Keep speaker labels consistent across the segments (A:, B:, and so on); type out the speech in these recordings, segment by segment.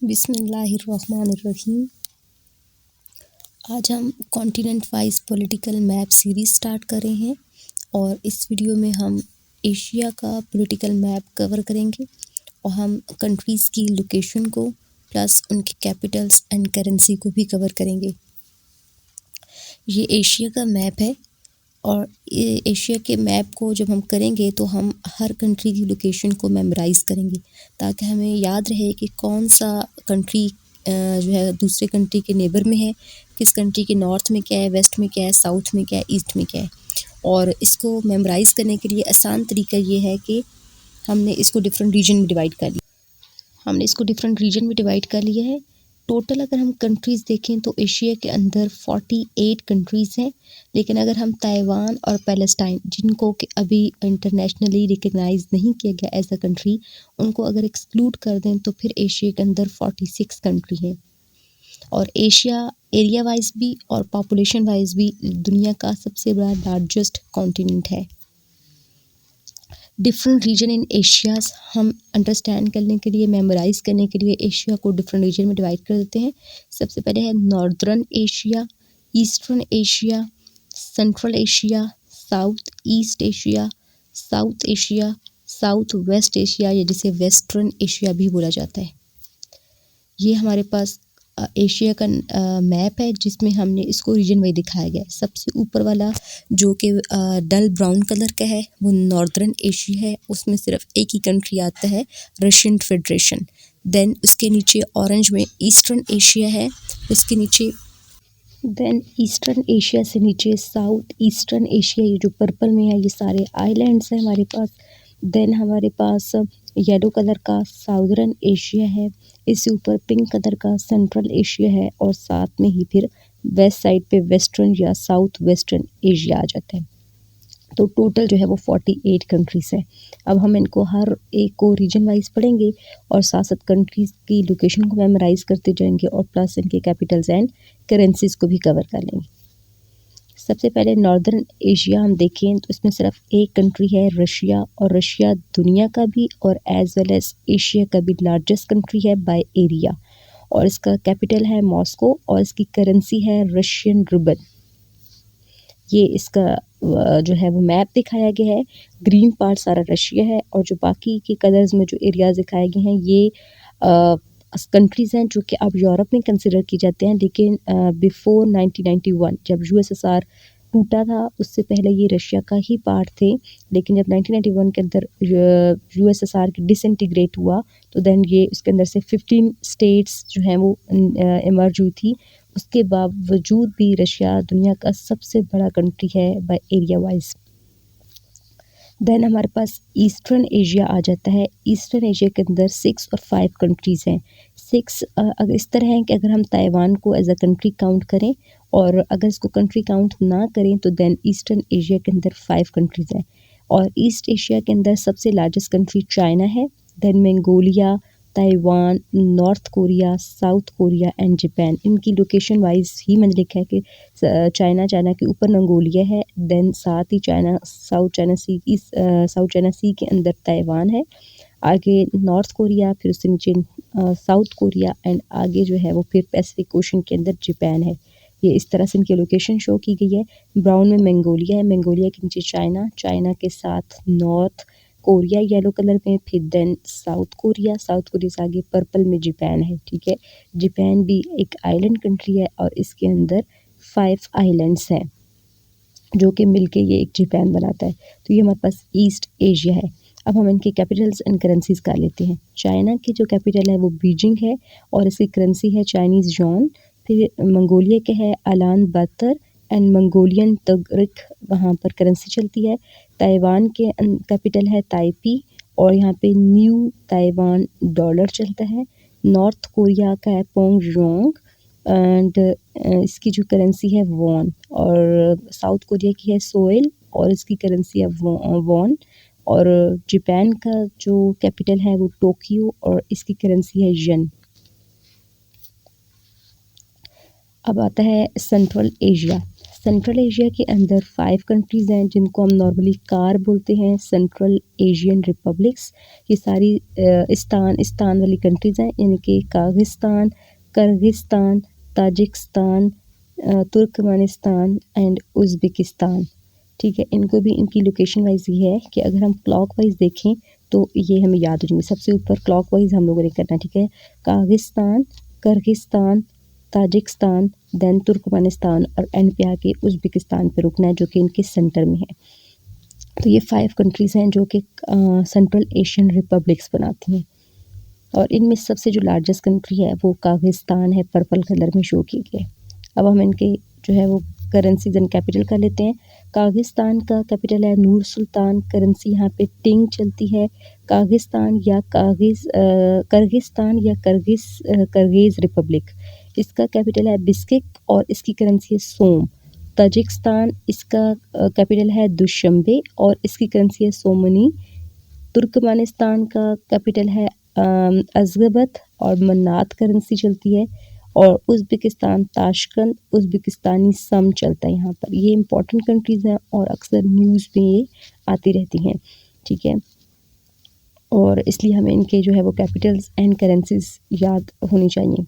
A: बिस्मिल्लाहिर्रहमानिर्रहीम। आज हम continent wise political map series start कर रहे हैं और इस वीडियो में हम एशिया का पॉलिटिकल मैप कवर करेंगे और हम कंट्रीज़ की लोकेशन को प्लस उनके कैपिटल्स एंड करेंसी को भी कवर करेंगे। ये एशिया का मैप है और ये एशिया के मैप को जब हम करेंगे तो हम हर कंट्री की लोकेशन को मेमोराइज़ करेंगे ताकि हमें याद रहे कि कौन सा कंट्री जो है दूसरे कंट्री के नेबर में है, किस कंट्री के नॉर्थ में क्या है, वेस्ट में क्या है, साउथ में क्या है, ईस्ट में क्या है। और इसको मेमोराइज़ करने के लिए आसान तरीका ये है कि हमने इसको डिफरेंट रीजन में डिवाइड कर लिया है। टोटल अगर हम कंट्रीज़ देखें तो एशिया के अंदर 48 कंट्रीज़ हैं, लेकिन अगर हम ताइवान और पैलेस्टाइन, जिनको कि अभी इंटरनेशनली रिकग्नाइज नहीं किया गया एज अ कंट्री, उनको अगर एक्सक्लूड कर दें तो फिर एशिया के अंदर 46 कंट्री हैं। और एशिया एरिया वाइज भी और पॉपुलेशन वाइज भी दुनिया का सबसे बड़ा लार्जेस्ट कॉन्टिनेंट है। डिफरेंट रीजन इन एशियाज़ हम अंडरस्टैंड करने के लिए, मेमोराइज करने के लिए एशिया को डिफरेंट रीजन में डिवाइड कर देते हैं। सबसे पहले है northern Asia, eastern Asia, central Asia, south East Asia, south Asia, south west Asia या जिसे वेस्टर्न एशिया भी बोला जाता है। ये हमारे पास एशिया का मैप है जिसमें हमने इसको रीजन वाइज दिखाया गया है। सबसे ऊपर वाला जो कि डल ब्राउन कलर का है वो नॉर्दर्न एशिया है, उसमें सिर्फ एक ही कंट्री आता है, रशियन फेडरेशन। देन उसके नीचे ऑरेंज में ईस्टर्न एशिया है, उसके नीचे देन ईस्टर्न एशिया से नीचे साउथ ईस्टर्न एशिया, ये जो पर्पल में है ये सारे आइलैंड्स हैं हमारे पास। देन हमारे पास येलो कलर का साउदर्न एशिया है, इससे ऊपर पिंक कलर का सेंट्रल एशिया है और साथ में ही फिर वेस्ट साइड पे वेस्टर्न या साउथ वेस्टर्न एशिया आ जाता है। तो टोटल जो है वो 48 कंट्रीज़ है। अब हम इनको हर एक को रीजन वाइज पढ़ेंगे और साथ साथ कंट्रीज़ की लोकेशन को मेमोराइज करते जाएंगे और प्लस इनके कैपिटल्स एंड करेंसीज को भी कवर कर लेंगे। सबसे पहले नॉर्दर्न एशिया हम देखें तो इसमें सिर्फ एक कंट्री है रशिया, और रशिया दुनिया का भी और एज वेल एज एशिया का भी लार्जेस्ट कंट्री है बाय एरिया, और इसका कैपिटल है मॉस्को और इसकी करेंसी है रशियन रूबल। ये इसका जो है वो मैप दिखाया गया है। ग्रीन पार्ट सारा रशिया है और जो बाकी के कलर्स में जो एरियाज दिखाए गए हैं ये कंट्रीज़ हैं जो कि अब यूरोप में कंसिडर की जाते हैं, लेकिन बिफोर 1991 जब यूएसएसआर टूटा था उससे पहले ये रशिया का ही पार्ट थे। लेकिन जब 1991 के अंदर यूएसएसआर की डिसइंटीग्रेट हुआ तो देन ये उसके अंदर से 15 स्टेट्स जो हैं वो इमर्ज हुई थी। उसके बावजूद भी रशिया दुनिया का सबसे बड़ा कंट्री है बाय एरिया वाइज। देन हमारे पास ईस्टर्न एशिया आ जाता है। ईस्टर्न एशिया के अंदर 6 और 5 कंट्रीज़ हैं। 6 अगर इस तरह हैं कि अगर हम ताइवान को एज अ कंट्री काउंट करें और अगर इसको कंट्री काउंट ना करें तो देन ईस्टर्न एशिया के अंदर 5 कंट्रीज़ हैं। और ईस्ट एशिया के अंदर सबसे लार्जेस्ट कंट्री चाइना है, then Mongolia, Taiwan, North Korea, South Korea and Japan. इनकी लोकेशन वाइज ही मैंने लिखा है कि चाइना के ऊपर मंगोलिया है, देन साथ ही साउथ चाइना सी के अंदर ताइवान है, आगे नॉर्थ कोरिया, फिर उससे नीचे साउथ कोरिया एंड आगे जो है वो फिर पैसिफिक ओशन के अंदर जापान है। ये इस तरह से इनकी लोकेशन शो की गई है। ब्राउन में मंगोलिया है, मंगोलिया के नीचे चाइना के साथ नॉर्थ कोरिया येलो कलर में, फिर देन साउथ कोरिया से आगे पर्पल में जापान है। ठीक है, जापान भी एक आइलैंड कंट्री है और इसके अंदर 5 आइलैंड्स हैं जो कि मिलके ये एक जापान बनाता है। तो ये हमारे पास ईस्ट एशिया है। अब हम इनके कैपिटल्स एंड करेंसीज कर लेते हैं। चाइना की जो कैपिटल है वो बीजिंग है और इसकी करेंसी है चाइनीज़ यॉन। फिर मंगोलिया के है अलान बातर एंड मंगोलियन तगरिक, वहाँ पर करेंसी चलती है। ताइवान के कैपिटल है ताइपी और यहाँ पे न्यू ताइवान डॉलर चलता है। नॉर्थ कोरिया का है पोंगयोंग एंड इसकी जो करेंसी है वॉन, और साउथ कोरिया की है सोएल और इसकी करेंसी है वॉन। और जापान का जो कैपिटल है वो टोक्यो और इसकी करेंसी है यन। अब आता है सेंट्रल एशिया। सेंट्रल एशिया के अंदर 5 कंट्रीज़ हैं जिनको हम नॉर्मली कार बोलते हैं, सेंट्रल एशियन रिपब्लिक्स। ये सारी इस्तान वाली कंट्रीज़ हैं, यानी कि कागिस्तान, Kyrgyzstan, Tajikistan, Turkmenistan and Uzbekistan. ठीक है, इनको भी इनकी लोकेशन वाइज ये है कि अगर हम क्लॉक वाइज देखें तो ये हमें याद हो जाएंगे। सबसे ऊपर क्लॉक वाइज हम लोगों ने करना है, ठीक है। कागिस्तान, किर्गिस्तान, ताजिकिस्तान, देन तुर्कमेनिस्तान और एंड पे आके उज़्बेकिस्तान पे रुकना है, जो कि इनके सेंटर में है। तो ये 5 कंट्रीज़ हैं जो कि सेंट्रल एशियन रिपब्लिक्स बनाती हैं, और इनमें सबसे जो लार्जेस्ट कंट्री है वो कागिस्तान है, पर्पल कलर में शो की गई है। अब हम इनके जो है वो करेंसीज एंड कैपिटल कर लेते हैं। कागिस्तान का कैपिटल है नूर सुल्तान, करेंसी यहाँ पे टिंग चलती है। कागिस्तान या किर्गिस्तान या किर्गिज़ रिपब्लिक, इसका कैपिटल है बिस्किक और इसकी करेंसी है सोम। ताजिकिस्तान, इसका कैपिटल है दुशंबे और इसकी करेंसी है सोमनी। तुर्कमेनिस्तान का कैपिटल है अज़गबत और मन्नात करेंसी चलती है। और उज़्बेकिस्तान ताशकंद, उज़्बेकिस्तानी सम चलता है यहाँ पर। ये इंपॉर्टेंट कंट्रीज़ हैं और अक्सर न्यूज़ में ये आती रहती हैं, ठीक है। और इसलिए हमें इनके जो है वो कैपिटल्स एंड करेंसीज याद होनी चाहिए।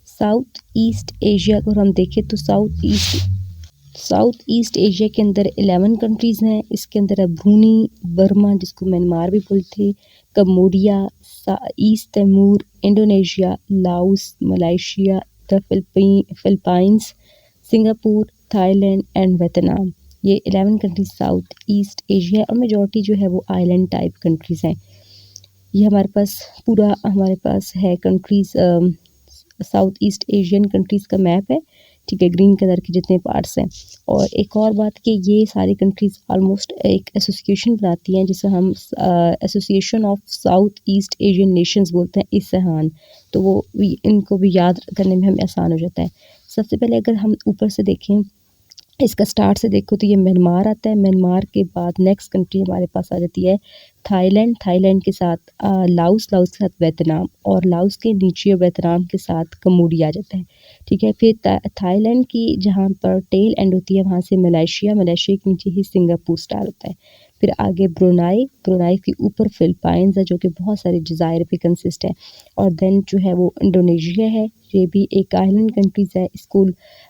A: साउथ ईस्ट एशिया को हम देखें तो साउथ ईस्ट एशिया के अंदर 11 कंट्रीज़ हैं। इसके अंदर है ब्रूनी, बर्मा जिसको म्यांमार भी बोलते, Cambodia, East Timor, Indonesia, Laos, Malaysia, the Philippines, Singapore, Thailand and Vietnam. ये 11 कंट्रीज साउथ ईस्ट एशिया और मेजॉरिटी जो है वो आइलैंड टाइप कंट्रीज़ हैं। ये हमारे पास है countries, south east Asian countries का मैप है, ठीक है, ग्रीन कलर के जितने पार्ट्स हैं। और एक और बात कि ये सारी कंट्रीज़ ऑलमोस्ट एक एसोसिएशन बनाती हैं जिसे हम association of south east Asian Nations बोलते हैं, इस्हान। तो वो इनको भी याद करने में हमें आसान हो जाता है। सबसे पहले अगर हम ऊपर से देखें, इसका स्टार्ट से देखो तो ये म्यांमार आता है। म्यांमार के बाद नेक्स्ट कंट्री हमारे पास आ जाती है थाईलैंड, थाईलैंड के साथ लाओस, लाओस के साथ वियतनाम और लाओस के नीचे वियतनाम के साथ कम्बोडिया आ जाता है, ठीक है। फिर थाईलैंड की जहाँ पर टेल एंड होती है वहाँ से मलेशिया, मलेशिया के नीचे ही सिंगापुर स्टार्ट होता है। फिर आगे ब्रुनाई, ब्रुनाई के ऊपर फिलीपींस है जो कि बहुत सारे जज़ायर पे कंसिस्ट है। और देन जो है वो इंडोनेशिया है, ये भी एक आइलैंड कंट्रीज़ है।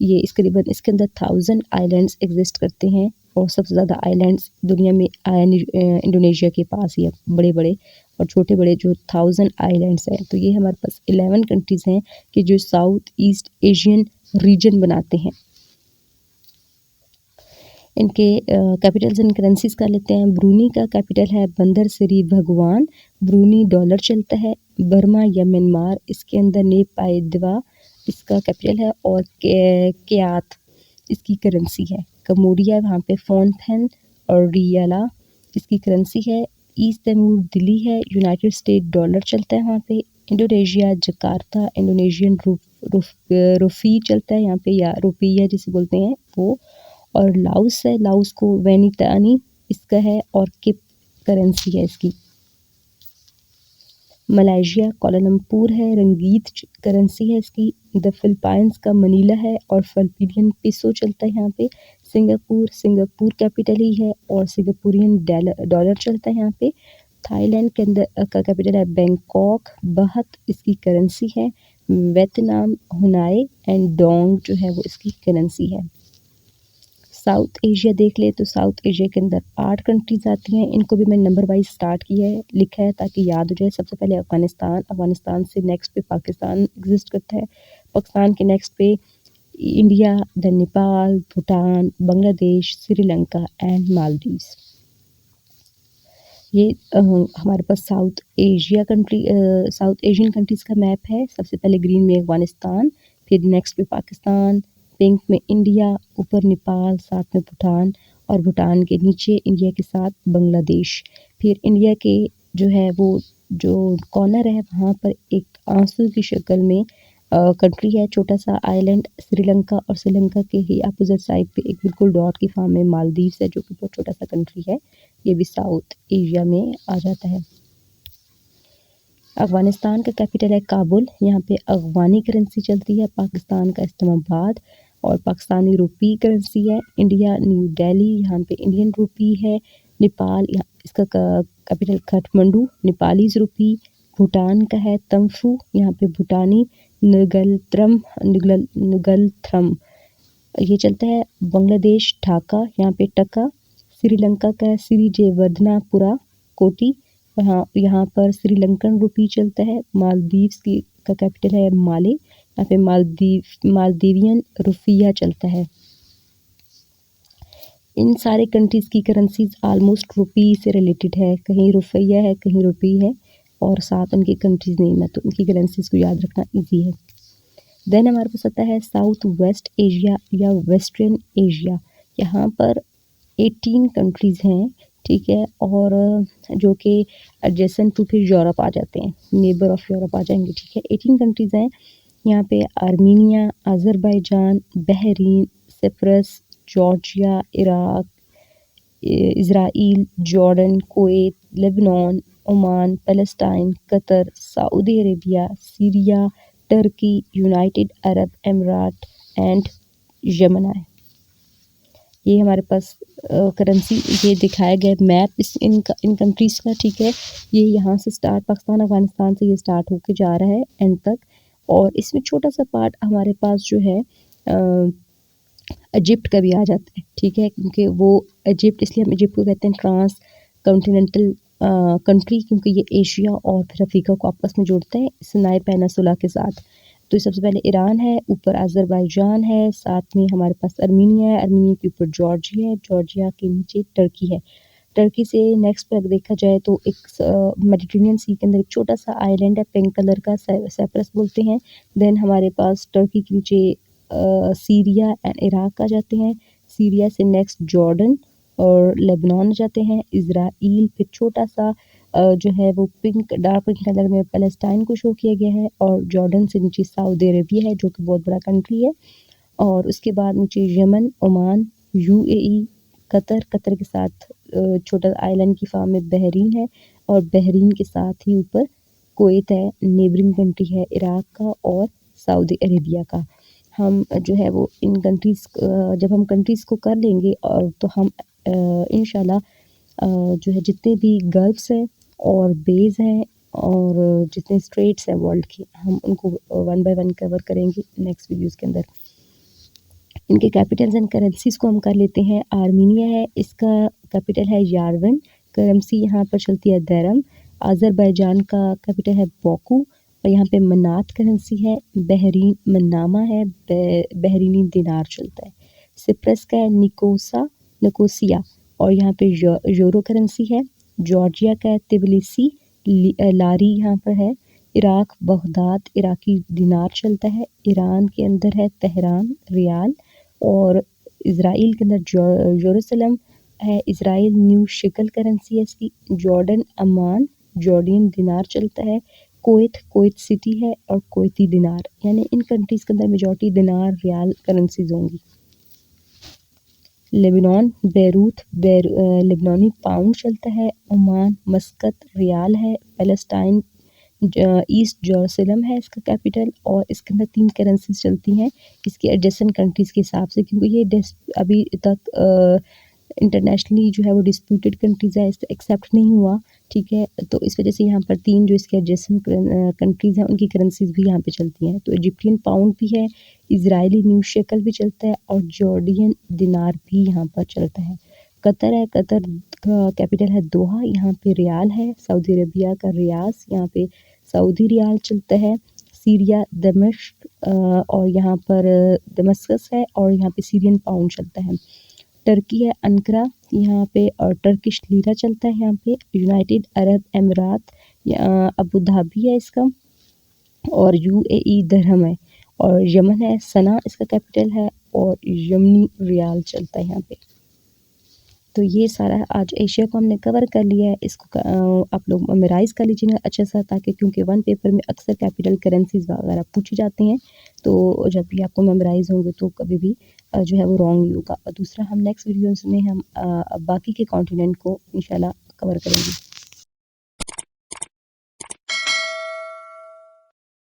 A: ये इस करीबन इसके अंदर 1000 आइलैंड्स एग्जिस्ट करते हैं और सबसे ज़्यादा आइलैंड्स दुनिया में इंडोनेशिया के पास ही है, बड़े बड़े और छोटे बड़े जो 1000 आइलैंड्स हैं। तो ये हमारे पास 11 कंट्रीज़ हैं कि जो साउथ ईस्ट एशियन रीजन बनाते हैं। इनके कैपिटल्स एंड करेंसीज कर लेते हैं। ब्रूनी का कैपिटल है बंदर सरी भगवान, ब्रूनी डॉलर चलता है। बर्मा या म्यांमार, इसके अंदर नेपाइदवा इसका कैपिटल है और क्यात इसकी करेंसी है। कम्बोडिया, वहाँ पे फोन फैन और रियाला इसकी करेंसी है। ईस्ट तैमूर दिल्ली है, यूनाइटेड स्टेट डॉलर चलता है वहाँ पे। इंडोनेशिया जकार्ता, इंडोनेशियन रुफी चलता है यहाँ पे, या रुपया जिसे बोलते हैं वो। और लाओस है, लाओस को वेनितानी इसका है और किप करेंसी है इसकी। मलेशिया कोलालमपुर है, रंगीत करेंसी है इसकी। द फिलीपींस का मनीला है और फिलिपिनियन पिसो चलता है यहाँ पे। सिंगापुर कैपिटल ही है और सिंगापुरियन डॉलर चलता है यहाँ पे। थाईलैंड के अंदर का कैपिटल है बैंकॉक, बहत इसकी करेंसी है। वियतनाम हुनाई एंड डोंग जो है वो इसकी करेंसी है। साउथ एशिया देख ले तो साउथ एशिया के अंदर 8 कंट्रीज़ आती हैं। इनको भी मैंने नंबर वाइज स्टार्ट किया है, लिखा है ताकि याद हो जाए। सबसे पहले अफ़गानिस्तान, अफ़गानिस्तान से नेक्स्ट पे पाकिस्तान एग्जिस्ट करता है। पाकिस्तान के नेक्स्ट पे India, then Nepal, Bhutan, Bangladesh, Sri Lanka and Maldives. ये हमारे पास साउथ एशियन कंट्रीज़ का मैप है। सबसे पहले ग्रीन में अफ़गानिस्तान, फिर नेक्स्ट पे पाकिस्तान, पिंक में इंडिया, ऊपर नेपाल, साथ में भूटान और भूटान के नीचे इंडिया के साथ बांग्लादेश। फिर इंडिया के जो है वो जो कॉर्नर है वहाँ पर एक आंसू की शक्ल में कंट्री है, छोटा सा आइलैंड श्रीलंका, और श्रीलंका के ही अपोजिट साइड पे एक बिल्कुल डॉट की फॉर्म में मालदीव्स है जो कि बहुत छोटा सा कंट्री है। ये भी साउथ एशिया में आ जाता है। अफ़गानिस्तान का कैपिटल है काबुल, यहाँ पे अफ़गानी करेंसी चलती है। पाकिस्तान का इस्लामाबाद, और पाकिस्तानी रुपी करेंसी है। इंडिया न्यू दिल्ली, यहाँ पे इंडियन रुपी है। नेपाल, यहाँ इसका कैपिटल काठमांडू, नेपालीज रुपी। भूटान का है तम्फू, यहाँ पे भूटानी नुगलथ्रम ये चलता है। बांग्लादेश ढाका, यहाँ पे टका। श्रीलंका का है सिरिजेवर्धनापुरा कोटी, यहाँ पर श्रीलंकन रुपी चलता है। मालदीव्स की का कैपिटल है माले, यहाँ पे मालदीवियन रुफिया चलता है। इन सारे कंट्रीज़ की करेंसीज आलमोस्ट रुपी से रिलेटेड है, कहीं रुपया है कहीं रुपी है और साथ उनकी कंट्रीज़ नेम है, तो उनकी करेंसीज को याद रखना इजी है। देन हमारे पास आता है साउथ वेस्ट एशिया या वेस्टर्न एशिया। यहाँ पर 18 कंट्रीज़ हैं, ठीक है, और जो कि एडजेसेंट टू फिर यूरोप आ जाते हैं, नेबर ऑफ यूरोप आ जाएंगे, ठीक है। 18 कंट्रीज़ हैं यहाँ पे, Armenia, Azerbaijan, Bahrain, Cyprus, Georgia, Iraq, Israel, Jordan, Kuwait, Lebanon, Oman, Palestine, Qatar, Saudi Arabia, Syria, Turkey, United Arab emirate and Yemen है। ये हमारे पास करेंसी ये दिखाया गया मैप इन कंट्रीज़ का, ठीक है। ये यहाँ से स्टार्ट पाकिस्तान अफगानिस्तान से ये स्टार्ट होके जा रहा है एंड तक, और इसमें छोटा सा पार्ट हमारे पास जो है इजिप्ट का भी आ जाता है, ठीक है, क्योंकि वो इजिप्ट, इसलिए हम इजिप्ट को कहते हैं ट्रांस कॉन्टिनेंटल कंट्री, क्योंकि ये एशिया और फिर अफ्रीका को आपस में जोड़ता है सिनाई पेनिनसुला के साथ। तो सबसे पहले ईरान है, ऊपर अज़रबैजान है, साथ में हमारे पास अर्मीनिया है, अर्मीनिया के ऊपर जॉर्जिया है, जॉर्जिया के नीचे टर्की है। टर्की से नेक्स्ट पर देखा जाए तो एक मेडिटेरेनियन सी के अंदर एक छोटा सा आइलैंड है, पिंक कलर का, साइप्रस बोलते हैं। देन हमारे पास टर्की के नीचे सीरिया एंड इराक आ जाते हैं। सीरिया से नेक्स्ट जॉर्डन और लेबनान जाते हैं, इज़राइल, फिर छोटा सा जो है वो डार्क पिंक कलर में पैलेस्टाइन को शो किया गया है, और जॉर्डन से नीचे सऊदी अरेबिया है जो कि बहुत बड़ा कंट्री है, और उसके बाद नीचे यमन, ओमान, यूएई, कतर के साथ छोटा आइलैंड की फॉर्म में बहरीन है, और बहरीन के साथ ही ऊपर कुवैत है, नेबरिंग कंट्री है इराक का और सऊदी अरेबिया का। हम जो है वो इन कंट्रीज़ जब हम कंट्रीज़ को कर लेंगे और तो हम इंशाल्लाह जो है जितने भी गल्फ्स हैं और बेज हैं और जितने स्ट्रेट्स हैं वर्ल्ड के, हम उनको वन बाय वन कवर करेंगे नेक्स्ट वीडियोज़ के अंदर। इनके कैपिटल्स एंड करेंसीज़ को हम कर लेते हैं। आर्मीनिया है, इसका कैपिटल है यारवन, करेंसी यहाँ पर चलती है दरम। अज़रबैजान का कैपिटल है बाकू और यहाँ पे मनात करेंसी है। बहरीन मनामा है, बहरीनी दिनार चलता है। सिप्रस का है निकोसिया और यहाँ पे यूरो करेंसी है। जॉर्जिया का है तिबिलिसी लारी यहाँ पर है। इराक बगदाद इराकी दिनार चलता है। ईरान के अंदर है तेहरान रियाल, और इज़राइल के अंदर यरूशलेम है। इज़राइल न्यू शिकल करेंसी है इसकी। जॉर्डन अमान जॉर्डियन दिनार चलता है। कुवैत सिटी है और कुवैती दिनार, यानी इन कंट्रीज़ के अंदर मेजॉरिटी दिनार रियाल करेंसीज होंगी। लेबनान बैरूत लेबनानी पाउंड चलता है। ओमान मस्कत रियाल है। पैलेस्टाइन ईस्ट जेरूसलम है इसका कैपिटल, और इसके अंदर 3 करेंसीज चलती हैं इसके एडजेसेंट कंट्रीज़ के हिसाब से, क्योंकि ये अभी तक इंटरनेशनली जो है वो डिस्प्यूटेड कंट्रीज़ है, इससे एक्सेप्ट नहीं हुआ, ठीक है। तो इस वजह से यहाँ पर 3 जो इसके एडजेसेंट कंट्रीज़ हैं उनकी करेंसीज भी यहाँ पे चलती हैं। तो इजिप्टियन पाउंड भी है, इजरायली न्यू शेकल भी चलता है और जॉर्डियन दिनार भी यहाँ पर चलता है। कतर है, कतर का कैपिटल है दोहा, यहाँ पे रियाल है। सऊदी अरेबिया का रियास, यहाँ पे सऊदी रियाल चलता है। सीरिया दमिश्क और यहाँ पर दमस्कस है और यहाँ पे सीरियन पाउंड चलता है। टर्की है अंकरा यहाँ पे, और टर्किश लीरा चलता है यहाँ पे। United Arab emirate Abu Dhabi है इसका, और यूएई दरहम है। और यमन है सना इसका कैपिटल है, और यमनी रियाल चलता है यहाँ पे। तो ये सारा आज एशिया को हमने कवर कर लिया है। इसको आप लोग मेमोराइज़ कर लीजिएगा अच्छा सा, ताकि क्योंकि वन पेपर में अक्सर कैपिटल करेंसीज वगैरह पूछे जाते हैं, तो जब भी आपको मेमोराइज़ होंगे तो कभी भी जो है वो रॉन्ग नहीं होगा। और दूसरा हम नेक्स्ट वीडियोज़ में हम बाकी के कॉन्टिनेंट को इंशाल्लाह कवर करेंगे।